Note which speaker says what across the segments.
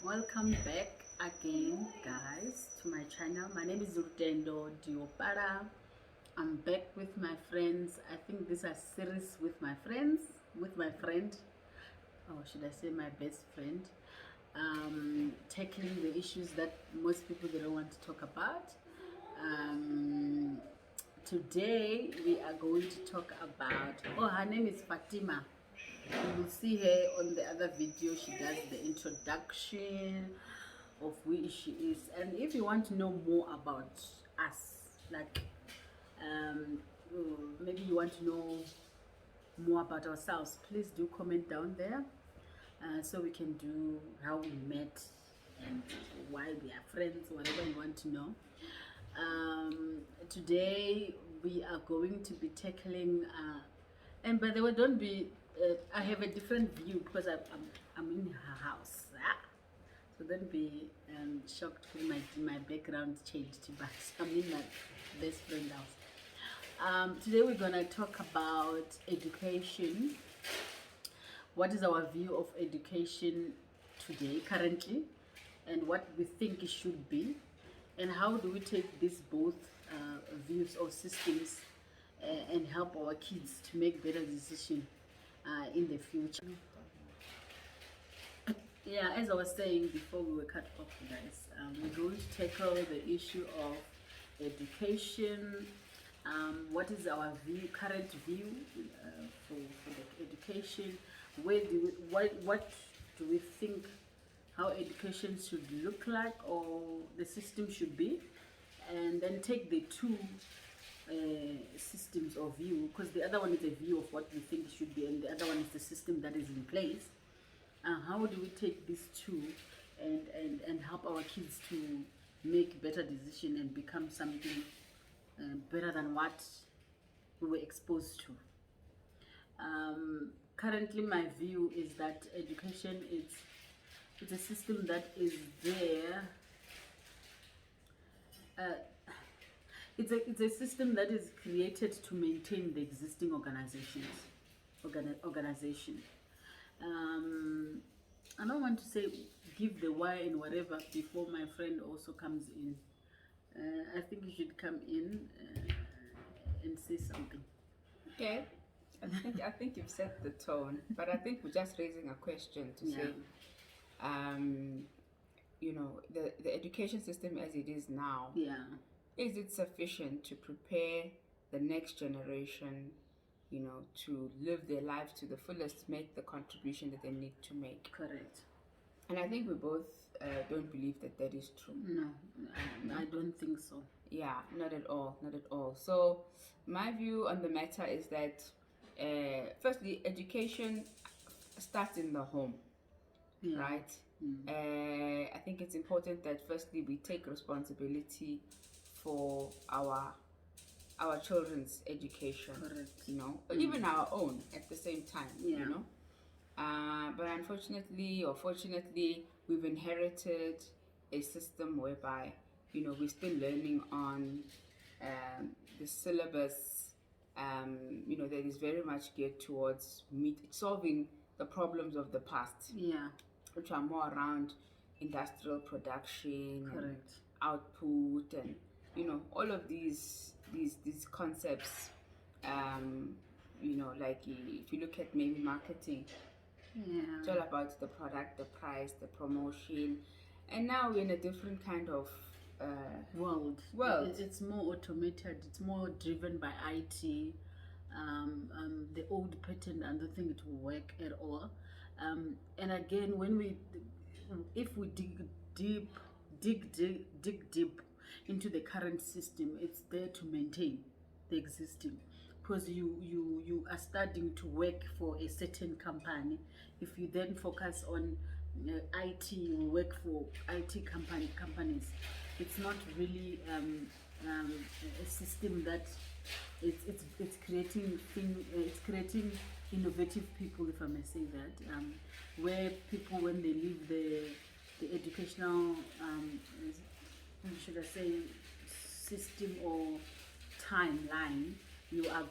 Speaker 1: Welcome back again, guys, to my channel. My name is Rutendo Diopara. I'm back with my friends. I think this is a series with my friends, with my friend, or should I say my best friend, tackling the issues that most people don't want to talk about. Um, Today we are going to talk about, her name is Fatima. You will see her on the other video. She does the introduction of who she is. And if you want to know more about us, like maybe you want to know more about ourselves, please do comment down there, so we can do how we met and why we are friends, whatever you want to know. Today we are going to be tackling and by the way, don't be I have a different view because I'm in her house, so don't be shocked when my background changed, but I'm in my best friend's house. Today we're gonna talk about education. What is our view of education today, currently, and what we think it should be, and how do we take these both views or systems and help our kids to make better decisions in the future. Yeah, as I was saying before we were cut off, guys, we're going to tackle the issue of education. What is our current view for the education? Where do what do we think how education should look like, or the system should be, and then take the two systems of view, because the other one is a view of what we think it should be, and the other one is the system that is in place. How do we take these two and help our kids to make better decision and become something better than what we were exposed to? Currently, my view is that education it's a system that is there. It's a system that is created to maintain the existing organization. I don't want to say give the why and whatever before my friend also comes in. I think you should come in and say something.
Speaker 2: Okay. I think you've set the tone, but I think we're just raising a question to say, the education system as it is now, is it sufficient to prepare the next generation, to live their life to the fullest, make the contribution that they need to make?
Speaker 1: Correct.
Speaker 2: And I think we both don't believe that that is true.
Speaker 1: No, I don't think so.
Speaker 2: Yeah, not at all, not at all. So my view on the matter is that firstly, education starts in the home, right? I think it's important that firstly we take responsibility for our children's education.
Speaker 1: Correct.
Speaker 2: Even our own at the same time. But unfortunately or fortunately, we've inherited a system whereby we're still learning on the syllabus that is very much geared towards solving the problems of the past, which are more around industrial production,
Speaker 1: correct,
Speaker 2: and output, and all of these concepts. Like if you look at maybe marketing, it's all about the product, the price, the promotion, and now we're in a different kind of
Speaker 1: world. It's more automated. It's more driven by IT. The old pattern, I don't think it will work at all. And again, if we dig deep into the current system, it's there to maintain the existing. Because you are starting to work for a certain company. If you then focus on IT, you work for IT companies. It's not really a system that it's creating it's creating innovative people, if I may say that, where people, when they leave the educational should I say system or timeline, you are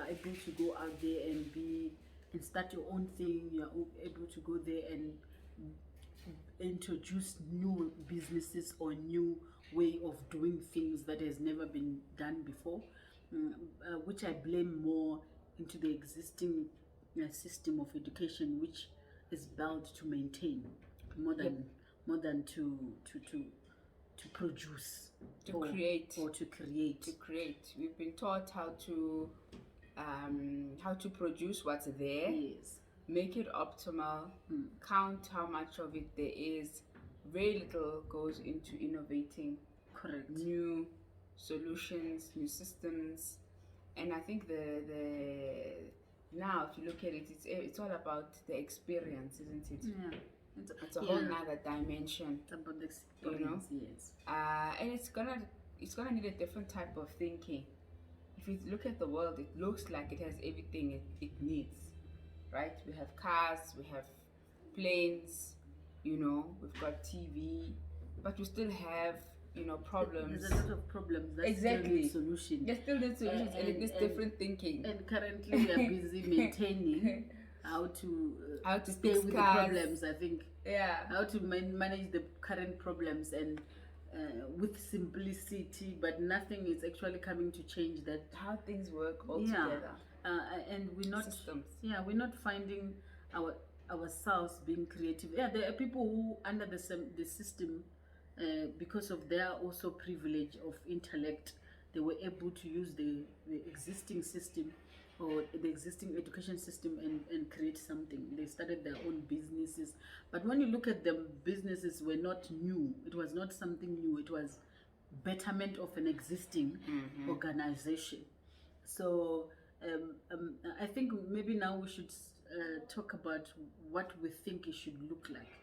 Speaker 1: able to go out there and start your own thing. You are able to go there and introduce new businesses or new way of doing things that has never been done before, which I blame more into the existing system of education, which is built to maintain more than
Speaker 2: Yep.
Speaker 1: more than to produce
Speaker 2: To create.
Speaker 1: or to create.
Speaker 2: To create. We've been taught how to produce what's there,
Speaker 1: Yes.
Speaker 2: make it optimal, count how much of it there is. Very little goes into innovating
Speaker 1: Correct.
Speaker 2: new solutions, new systems, and I think the now if you look at it, it's all about the experience, isn't it?
Speaker 1: Yeah.
Speaker 2: It's a whole nother dimension.
Speaker 1: It's about the experience, yes.
Speaker 2: And it's gonna need a different type of thinking. If you look at the world, it looks like it has everything it needs, right? We have cars, we have planes, we've got TV, but we still have, problems.
Speaker 1: There's a lot of problems that
Speaker 2: Exactly.
Speaker 1: still need solution.
Speaker 2: They still need solutions, and it needs different thinking.
Speaker 1: And currently we are busy maintaining how to stay with the
Speaker 2: cars.
Speaker 1: problems, I think.
Speaker 2: Yeah.
Speaker 1: How to manage the current problems and with simplicity, but nothing is actually coming to change that.
Speaker 2: How things work altogether.
Speaker 1: And we're not
Speaker 2: Systems.
Speaker 1: we're not finding ourselves being creative. Yeah, there are people who under the system, because of their also privilege of intellect, they were able to use the existing system or the existing education system and create something. They started their own businesses, but when you look at them, businesses were not new. It was not something new. It was betterment of an existing organization. So I think maybe now we should talk about what we think it should look like,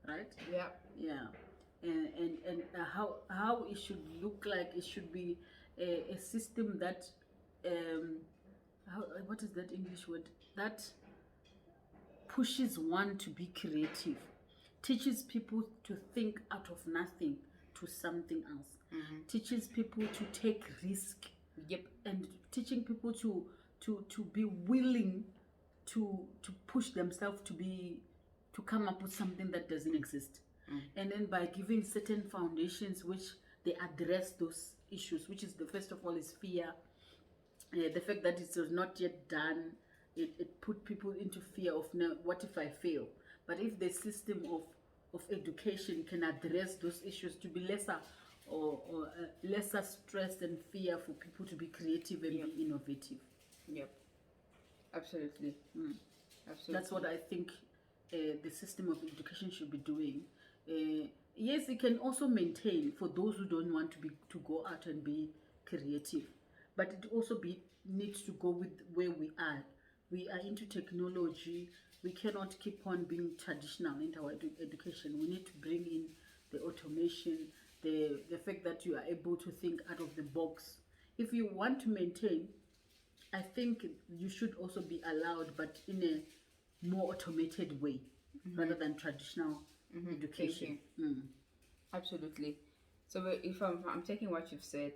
Speaker 1: right?
Speaker 2: Yeah.
Speaker 1: And how it should look like. It should be a system that what is that English word, that pushes one to be creative, teaches people to think out of nothing to something else, teaches people to take risk.
Speaker 2: Yep.
Speaker 1: And teaching people to be willing to push themselves to come up with something that doesn't exist. And then by giving certain foundations which they address those issues, which is the first of all is fear. The fact that it was not yet done, it put people into fear of, now, what if I fail? But if the system of education can address those issues to be lesser or lesser stress and fear for people to be creative and be innovative.
Speaker 2: Yep. Absolutely. Absolutely.
Speaker 1: That's what I think the system of education should be doing. Yes, it can also maintain for those who don't want to go out and be creative, but it also needs to go with where we are. We are into technology. We cannot keep on being traditional in our education. We need to bring in the automation, the fact that you are able to think out of the box. If you want to maintain, I think you should also be allowed, but in a more automated way, rather than traditional education.
Speaker 2: Absolutely. So if I'm taking what you've said,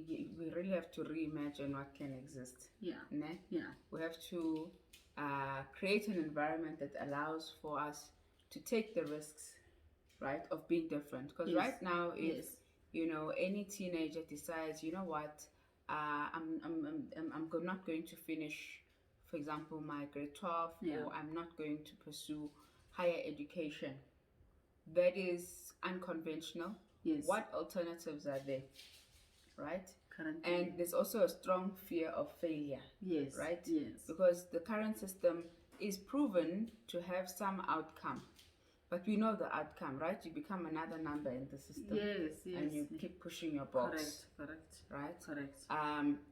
Speaker 2: we really have to reimagine what can exist.
Speaker 1: Yeah.
Speaker 2: Ne?
Speaker 1: Yeah.
Speaker 2: We have to create an environment that allows for us to take the risks, right, of being different. Because right now, if any teenager decides, you know what, I'm not going to finish, for example, my grade 12, or I'm not going to pursue higher education, that is unconventional.
Speaker 1: Yes.
Speaker 2: What alternatives are there, right?
Speaker 1: Currently.
Speaker 2: And there's also a strong fear of failure.
Speaker 1: Yes.
Speaker 2: Right?
Speaker 1: Yes.
Speaker 2: Because the current system is proven to have some outcome, but we know the outcome, right? You become another number in the system.
Speaker 1: Yes. Yes.
Speaker 2: And you keep pushing your box.
Speaker 1: Correct.
Speaker 2: Right?
Speaker 1: Correct.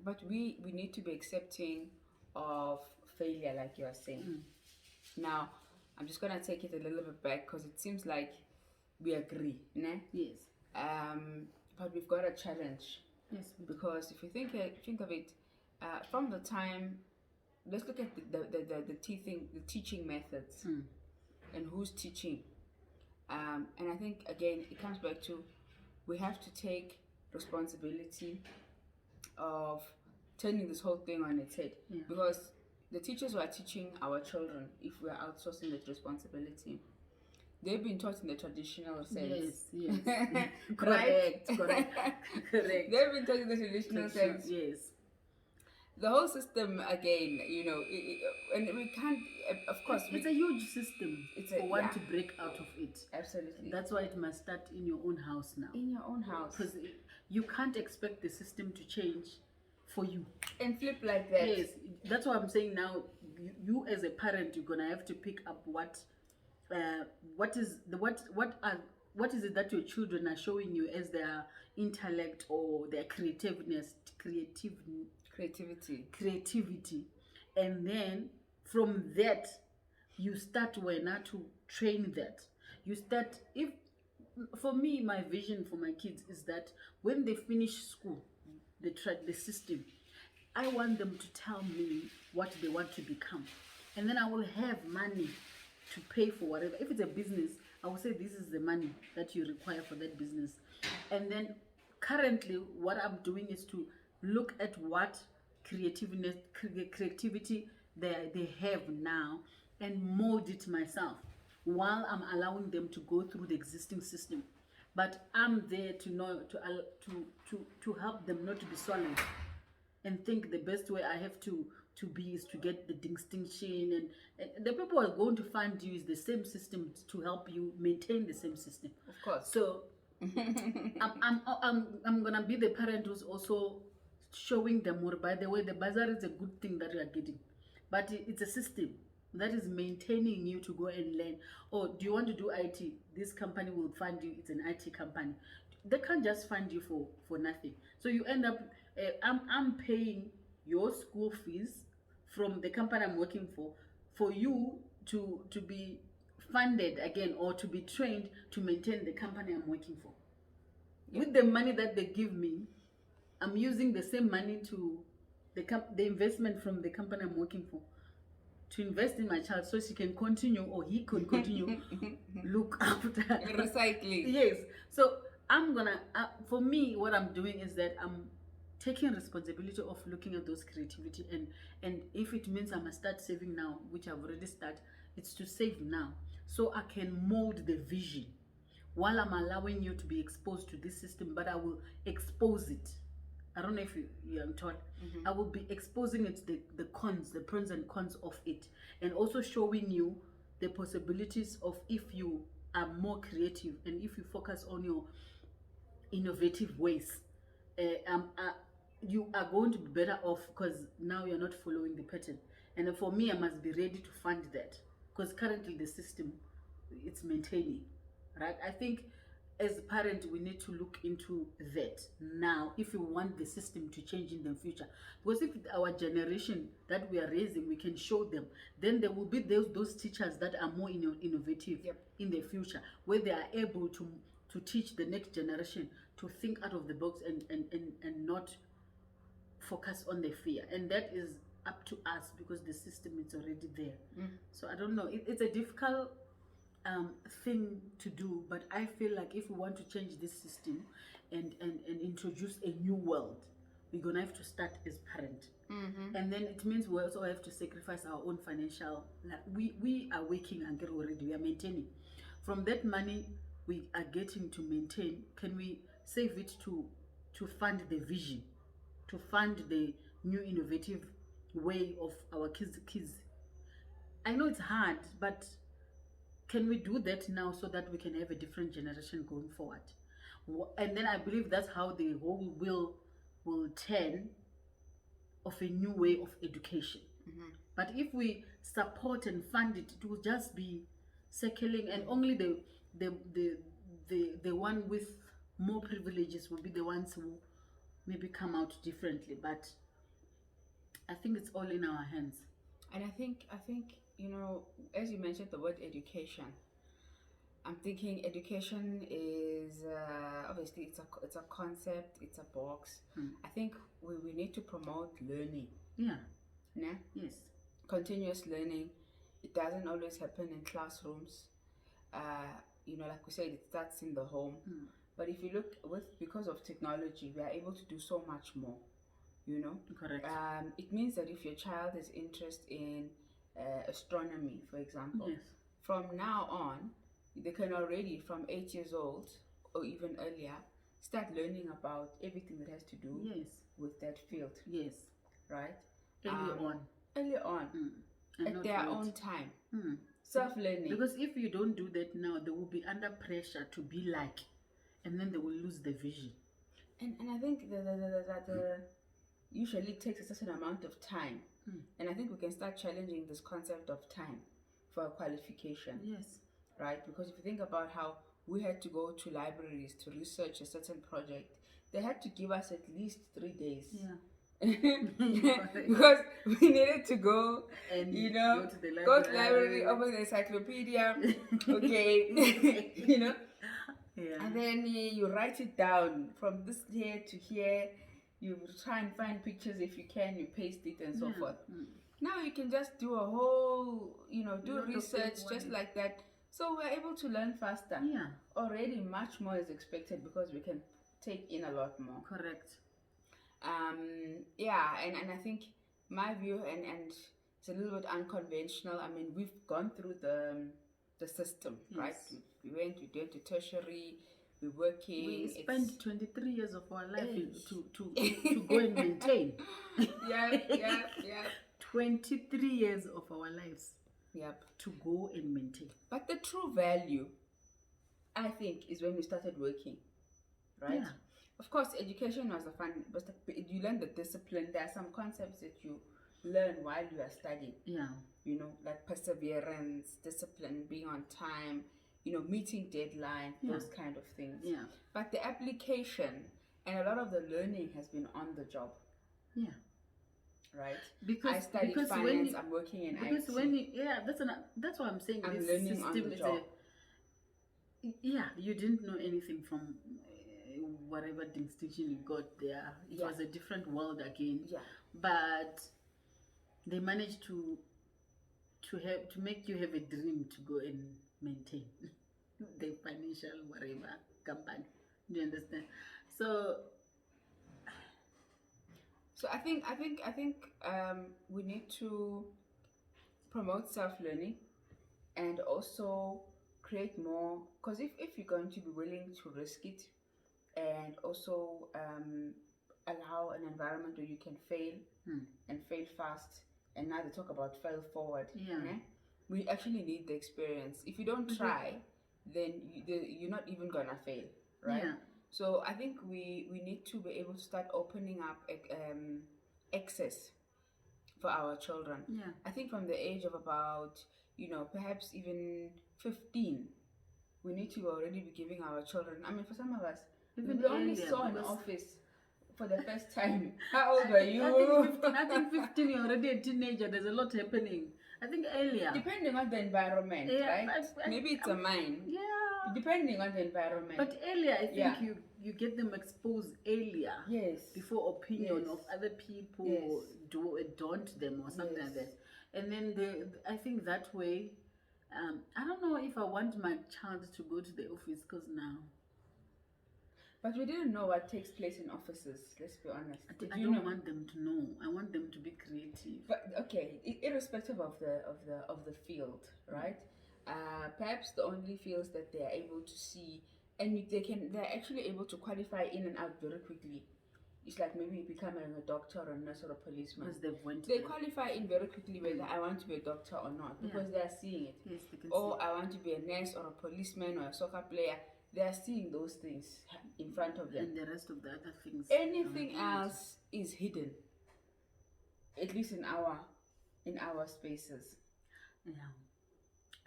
Speaker 2: But we need to be accepting of failure, like you are saying. Now, I'm just gonna take it a little bit back because it seems like we agree, ne?
Speaker 1: Yes.
Speaker 2: But we've got a challenge.
Speaker 1: Yes.
Speaker 2: Because if you think of it, from the time, let's look at the teaching methods and who's teaching. And I think again it comes back to we have to take responsibility of turning this whole thing on its head, because the teachers who are teaching our children, if we are outsourcing that responsibility, they've been taught in the traditional sense.
Speaker 1: Yes.
Speaker 2: Right?
Speaker 1: Correct.
Speaker 2: They've been taught in the traditional sense.
Speaker 1: Yes.
Speaker 2: The whole system, again, and we can't, of course.
Speaker 1: It's a huge system for one to break out of it.
Speaker 2: Absolutely.
Speaker 1: That's why it must start in your own house now.
Speaker 2: In your own house.
Speaker 1: Because you can't expect the system to change for you.
Speaker 2: And flip like that.
Speaker 1: Yes, that's what I'm saying now. You as a parent, you're gonna have to pick up what is it that your children are showing you as their intellect or their creativity, and then from that you start to train that. You start, if for me, my vision for my kids is that when they finish school, the system, I want them to tell me what they want to become, and then I will have money to pay for whatever. If it's a business, I will say this is the money that you require for that business. And then currently what I'm doing is to look at what creativity they have now and mold it myself while I'm allowing them to go through the existing system. But I'm there to know to help them not to be swallowed and think the best way I have to be is to get the distinction, and the people are going to find you is the same system to help you maintain the same system.
Speaker 2: Of course.
Speaker 1: So I'm gonna be the parent who's also showing them more. By the way, the bazaar is a good thing that you are getting, but it's a system that is maintaining you to go and learn. Oh, do you want to do IT? This company will fund you. It's an IT company. They can't just fund you for nothing. So you end up I'm paying your school fees from the company I'm working for you to be funded again, or to be trained to maintain the company I'm working for. Yep. With the money that they give me, I'm using the same money to the investment from the company I'm working for to invest in my child so she can continue, or he could continue look after
Speaker 2: recycling.
Speaker 1: Yes. So I'm gonna for me, what I'm doing is that I'm taking responsibility of looking at those creativity, and if it means I must start saving now, which I've already started, it's to save now so I can mold the vision while I'm allowing you to be exposed to this system, but I will expose it. I don't know if you're taught. I will be exposing it, the cons, the pros and cons of it, and also showing you the possibilities of if you are more creative and if you focus on your innovative ways. You are going to be better off because now you're not following the pattern. And for me, I must be ready to fund that because currently the system, it's maintaining, right? I think as a parent, we need to look into that now if we want the system to change in the future. Because if our generation that we are raising, we can show them, then there will be those teachers that are more innovative in the future, where they are able to teach the next generation to think out of the box and not focus on the fear. And that is up to us because the system is already there. So I don't know, it's a difficult thing to do, but I feel like if we want to change this system and introduce a new world, we're gonna have to start as parent. And then it means we also have to sacrifice our own financial, like we are working and already we are maintaining. From that money we are getting to maintain, can we save it to fund the vision, to fund the new innovative way of our kids? I know it's hard, but can we do that now so that we can have a different generation going forward? And then I believe that's how the whole will turn of a new way of education. But if we support and fund it, it will just be circling, and only the one with more privileges will be the ones who maybe come out differently. But I think it's all in our hands.
Speaker 2: And I think as you mentioned the word education, I'm thinking education is obviously it's a concept, it's a box. I think we need to promote learning.
Speaker 1: Yeah.
Speaker 2: Yes. Continuous learning. It doesn't always happen in classrooms. Like we said, it starts in the home. But if you look because of technology, we are able to do so much more.
Speaker 1: Correct.
Speaker 2: It means that if your child is interested in astronomy, for example,
Speaker 1: yes,
Speaker 2: from now on, they can already from 8 years old or even earlier start learning about everything that has to do with that field.
Speaker 1: Yes.
Speaker 2: Right?
Speaker 1: Early on.
Speaker 2: At their own time. Self-learning.
Speaker 1: Because if you don't do that now, they will be under pressure to be like, and then they will lose the vision.
Speaker 2: And I think that usually takes a certain amount of time. And I think we can start challenging this concept of time for a qualification.
Speaker 1: Yes.
Speaker 2: Right? Because if you think about how we had to go to libraries to research a certain project, they had to give us at least 3 days. Because we needed to go and go to the library, open the encyclopedia, okay, and then you write it down from this here to here. You try and find pictures if you can, you paste it and so forth. Now you can just do a whole, do research just like that. So we're able to learn faster. Already much more is expected because we can take in a lot more.
Speaker 1: Correct.
Speaker 2: And I think my view, and it's a little bit unconventional. I mean, we've gone through the system, right? We went to tertiary, we're working.
Speaker 1: We spent 23 years of our life to go and maintain.
Speaker 2: Yeah.
Speaker 1: 23 years of our lives.
Speaker 2: Yep.
Speaker 1: To go and maintain.
Speaker 2: But the true value, I think, is when we started working, right?
Speaker 1: Yeah.
Speaker 2: Of course, education was a fun, but you learn the discipline. There are some concepts that you learn while you are studying.
Speaker 1: Yeah.
Speaker 2: Like perseverance, discipline, being on time, meeting deadline, those kind of things.
Speaker 1: Yeah.
Speaker 2: But the application and a lot of the learning has been on the job.
Speaker 1: Yeah.
Speaker 2: Right?
Speaker 1: Because
Speaker 2: I studied finance, I'm working in IT.
Speaker 1: That's what I'm saying.
Speaker 2: I'm
Speaker 1: this
Speaker 2: learning
Speaker 1: system
Speaker 2: on the job.
Speaker 1: You didn't know anything from whatever distinction you got there. It was a different world again.
Speaker 2: Yeah.
Speaker 1: But they managed to make you have a dream to go and maintain the financial whatever company. Do you understand? So
Speaker 2: I think we need to promote self-learning and also create more, because if you're going to be willing to risk it and also allow an environment where you can fail and fail fast, and now they talk about fail forward. We actually need the experience. If you don't try, then you're not even gonna fail, right? So I think we need to be able to start opening up access for our children. I think from the age of about perhaps even 15, we need to already be giving our children. I mean, for some of us, we only saw an office for the first time. How old were you?
Speaker 1: I think 15, you're already a teenager. There's a lot happening. I think earlier.
Speaker 2: Depending on the environment, right? Maybe it's a mine.
Speaker 1: Yeah.
Speaker 2: Depending on the environment.
Speaker 1: But earlier, I think you get them exposed earlier.
Speaker 2: Yes.
Speaker 1: Before opinion of other people daunt them or something like that. And then I think that way, I don't know if I want my child to go to the office because now.
Speaker 2: But we didn't know what takes place in offices. Let's be honest.
Speaker 1: I don't want them to know. I want them to be creative.
Speaker 2: But okay, irrespective of the field, right? Perhaps the only fields that they are able to see, and they're actually able to qualify in and out very quickly. It's like maybe becoming a doctor or a nurse or a policeman.
Speaker 1: Because
Speaker 2: they qualify in very quickly whether I want to be a doctor or not, because they are seeing it.
Speaker 1: Yes, they can
Speaker 2: or I want to be a nurse or a policeman or a soccer player. They are seeing those things in front of them.
Speaker 1: And the rest of the other things.
Speaker 2: Anything else is hidden. At least in our spaces.
Speaker 1: Yeah.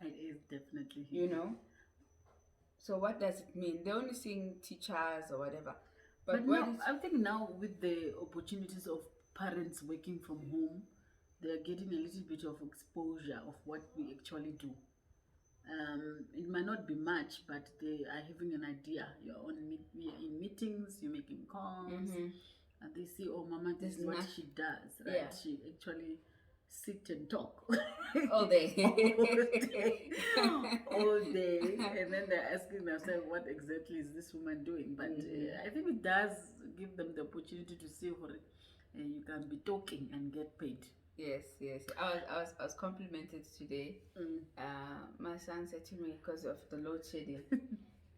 Speaker 1: It is definitely hidden.
Speaker 2: So what does it mean? They're only seeing teachers or whatever.
Speaker 1: But no, I think now with the opportunities of parents working from home, they're getting a little bit of exposure of what we actually do. It might not be much, but they are having an idea. You're in meetings, you're making calls, and they see, oh, Mama, this is what she does, right?
Speaker 2: Yeah.
Speaker 1: She actually sit and talk
Speaker 2: all day.
Speaker 1: all day, and then they're asking themselves, what exactly is this woman doing? But I think it does give them the opportunity to see what you can be talking and get paid.
Speaker 2: Yes, yes. I was complimented today. My son said to me because of the load shedding.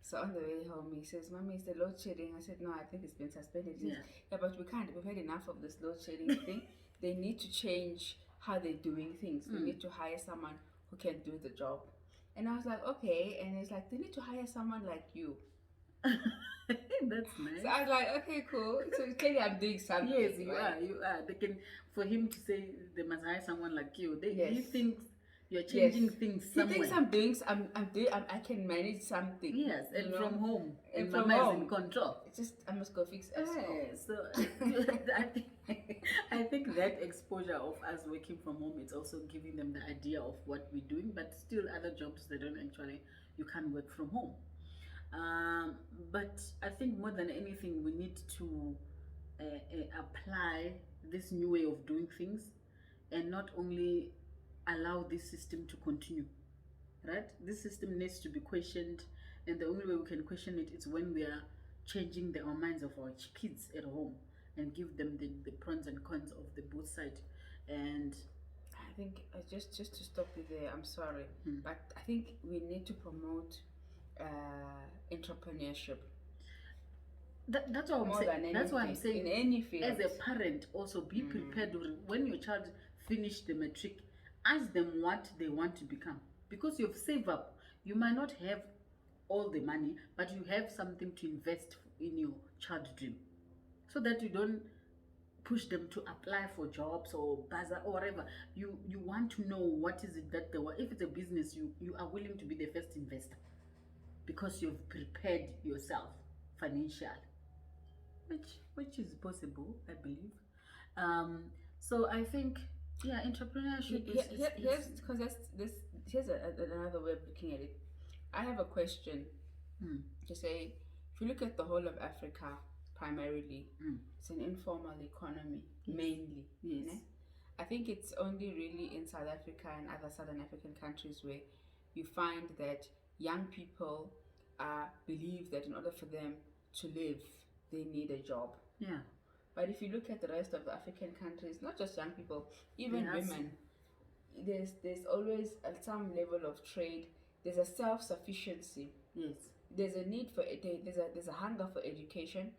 Speaker 2: So on the way home, he says, "Mommy, is the load shedding?" I said, "No, I think it's been suspended." He says, "Yeah, but we can't. We've had enough of this load shedding thing. They need to change how they're doing things. They need to hire someone who can do the job." And I was like, "Okay." And it's like, "They need to hire someone like you."
Speaker 1: That's nice.
Speaker 2: So I was like, "Okay, cool." So clearly I'm doing something.
Speaker 1: Yes, you
Speaker 2: right?
Speaker 1: are. You are. They can, for him to say they must hire someone like you. He
Speaker 2: Yes.
Speaker 1: thinks you're changing things
Speaker 2: He
Speaker 1: somewhere.
Speaker 2: thinks I'm doing. I'm doing. I can manage something.
Speaker 1: Yes, and from home,
Speaker 2: And
Speaker 1: Mama
Speaker 2: from
Speaker 1: is
Speaker 2: home.
Speaker 1: in control.
Speaker 2: It's just I must go fix it.
Speaker 1: So I think that exposure of us working from home is also giving them the idea of what we're doing, but still other jobs they don't actually, you can't work from home. But I think more than anything we need to apply this new way of doing things, and not only allow this system to continue, right? This system needs to be questioned, and the only way we can question it is when we are changing our minds of our kids at home and give them the pros and cons of the both side. And
Speaker 2: I think just to stop you there, I'm sorry, but I think we need to promote entrepreneurship.
Speaker 1: That's what I'm saying. That's what I'm saying.
Speaker 2: In any field,
Speaker 1: as a parent, also be prepared when your child finish the matric. Ask them what they want to become, because you've saved up. You might not have all the money, but you have something to invest in your child dream, so that you don't push them to apply for jobs or bazaar or whatever. You want to know what is it that they want. If it's a business, you are willing to be the first investor because you've prepared yourself financially, which is possible, I believe. So I think, yeah, entrepreneurship
Speaker 2: here's another way of looking at it. I have a question to say, if you look at the whole of Africa, primarily, it's an informal economy, mainly.
Speaker 1: Yes.
Speaker 2: Né? I think it's only really in South Africa and other Southern African countries where you find that young people believe that in order for them to live, they need a job.
Speaker 1: Yeah.
Speaker 2: But if you look at the rest of the African countries, not just young people, even women, there's always at some level of trade. There's a self-sufficiency.
Speaker 1: Yes.
Speaker 2: There's a need for there's a hunger for education,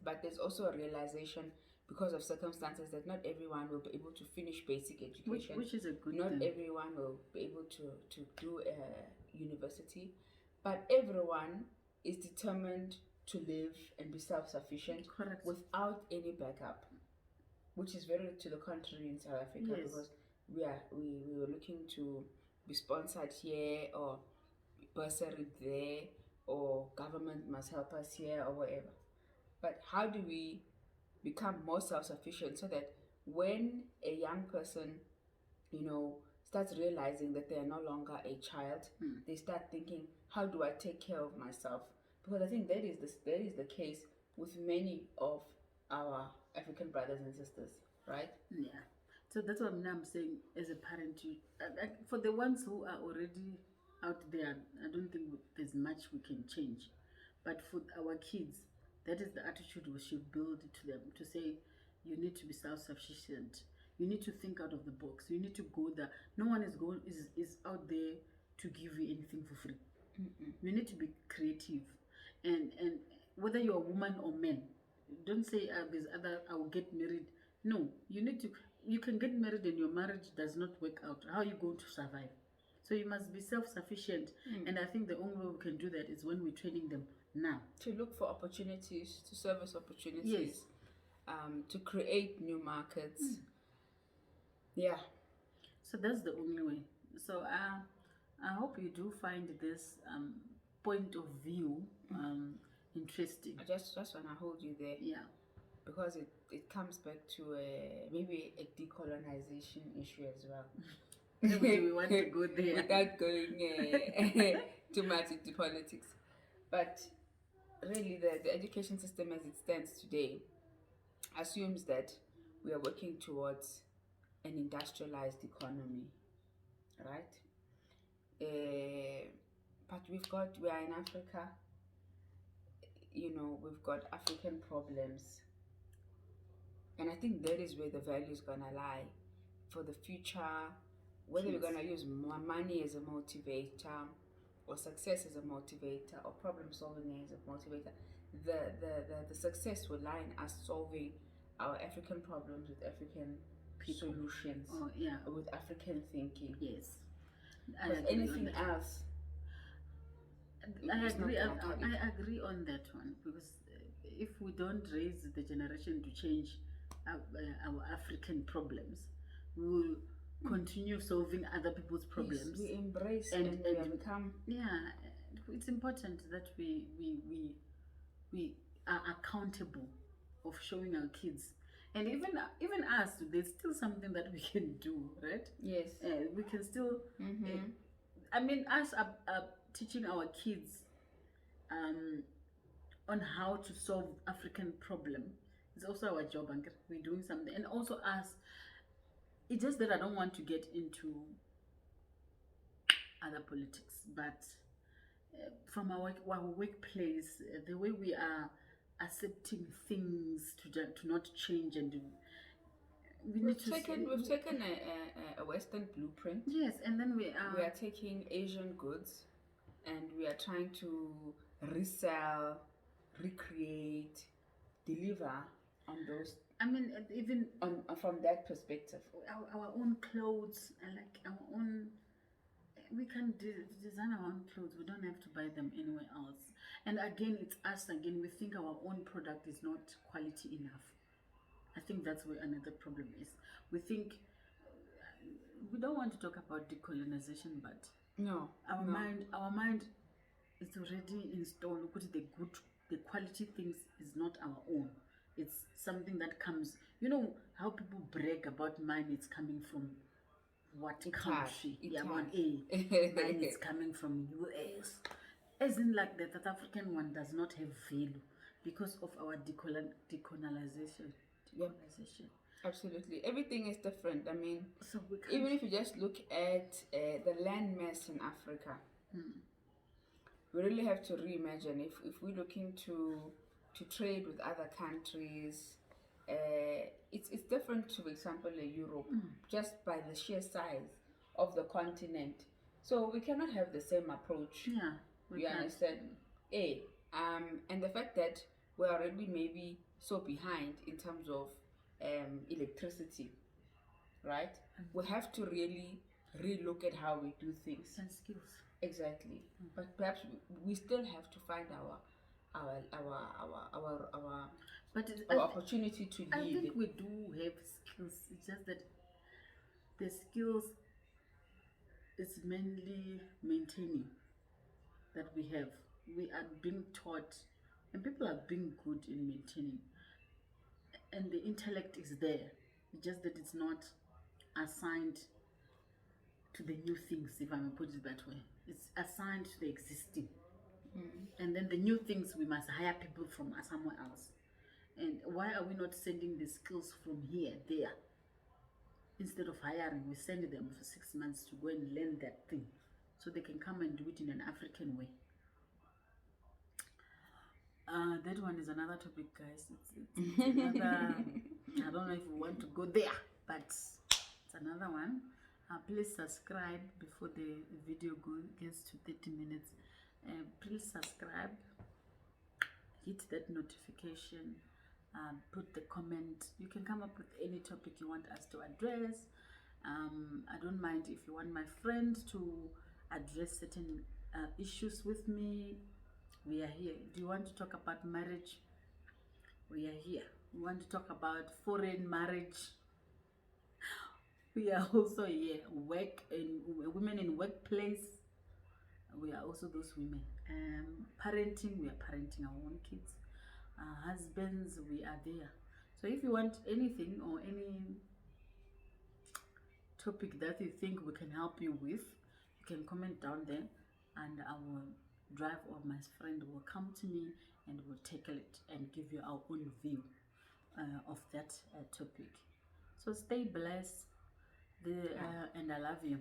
Speaker 2: but there's also a realization, because of circumstances, that not everyone will be able to finish basic education.
Speaker 1: Which is a good
Speaker 2: Not
Speaker 1: thing.
Speaker 2: everyone will be able to do a university, but everyone is determined to live and be self-sufficient.
Speaker 1: Correct.
Speaker 2: Without any backup, which is very to the contrary in South Africa.
Speaker 1: Yes.
Speaker 2: Because we were looking to be sponsored here, or bursary there, or government must help us here, or whatever. But how do we become more self-sufficient so that when a young person, starts realizing that they are no longer a child, they start thinking, how do I take care of myself? Because I think that is the case with many of our African brothers and sisters, right?
Speaker 1: Yeah. So that's what I'm saying. As a parent, for the ones who are already out there, I don't think there's much we can change. But for our kids, that is the attitude we should build to them, to say you need to be self-sufficient. You need to think out of the box. You need to go there. No one is out there to give you anything for free. You need to be creative, and whether you're a woman or man, don't say there's other, I will get married. No, you can get married and your marriage does not work out. How are you going to survive? So you must be self-sufficient, and I think the only way we can do that is when we're training them now
Speaker 2: to look for opportunities, to service opportunities.
Speaker 1: Yes.
Speaker 2: To create new markets. Yeah.
Speaker 1: So that's the only way. So I hope you do find this point of view interesting.
Speaker 2: I just want to hold you there.
Speaker 1: Yeah.
Speaker 2: Because it comes back to maybe a decolonization issue as well.
Speaker 1: Do we want to go there?
Speaker 2: Without going too much into politics. But really, the education system as it stands today assumes that we are working towards an industrialized economy, right? But we are in Africa, we've got African problems. And I think that is where the value is going to lie. for the future, whether we're going to use more money as a motivator, or success as a motivator, or problem solving as a motivator, the success will lie in us solving our African problems with African solutions, with African thinking.
Speaker 1: Yes.
Speaker 2: Because anything else,
Speaker 1: I agree on that one, because if we don't raise the generation to change our African problems, we will continue solving other people's problems.
Speaker 2: Yes, we embrace and we become.
Speaker 1: Yeah, it's important that we are accountable of showing our kids, and even us, there's still something that we can do, right?
Speaker 2: Yes,
Speaker 1: we can still. I mean, us are teaching our kids on how to solve African problem. It's also our job, and we're doing something. And also us, it's just that I don't want to get into other politics, but from our workplace, the way we are accepting things to not change, and
Speaker 2: we've taken a Western blueprint.
Speaker 1: Yes, and then we
Speaker 2: are taking Asian goods, and we are trying to resell, recreate, deliver on those.
Speaker 1: I mean, even
Speaker 2: from that perspective,
Speaker 1: our own clothes, like our own. We can design our own clothes. We don't have to buy them anywhere else. And again, it's us again. We think our own product is not quality enough. I think that's where another problem is. We think we don't want to talk about decolonization, but our mind is already installed. The quality things is not our own. It's something that comes. You know how people brag about mine. It's coming from what country? Mine is coming from US. As in, like, the South African one does not have value because of our decolonization.
Speaker 2: Absolutely, everything is different. I mean, so even if you just look at the land mass in Africa, we really have to reimagine if we're looking to trade with other countries. It's different to, for example, Europe, just by the sheer size of the continent. So we cannot have the same approach.
Speaker 1: Yeah,
Speaker 2: you understand? And the fact that we're already maybe so behind in terms of electricity, right? We have to really relook at how we do things
Speaker 1: and skills.
Speaker 2: Exactly. But perhaps we still have to find our opportunity to lead.
Speaker 1: I think we do have skills. It's just that the skills is mainly maintaining that we have. We are being taught, and people are being good in maintaining. And the intellect is there. It's just that it's not assigned to the new things, if I may put it that way. It's assigned to the existing. And then the new things, we must hire people from somewhere else. And why are we not sending the skills from here, there? Instead of hiring, we send them for 6 months to go and learn that thing, so they can come and do it in an African way. That one is another topic, guys. It's another. I don't know if we want to go there, but it's another one. Please subscribe before the video gets to 30 minutes. Please subscribe, hit that notification, put the comment. You can come up with any topic you want us to address. I don't mind if you want my friend to address certain issues with me. We are here. Do you want to talk about marriage? We are here. We want to talk about foreign marriage. We are also here. Women in workplace. We are also those women. Parenting, we are parenting our own kids. Husbands, we are there. So if you want anything or any topic that you think we can help you with, you can comment down there, and I will drive, or my friend will come to me and we'll tackle it and give you our own view of that topic. So stay blessed, and I love you.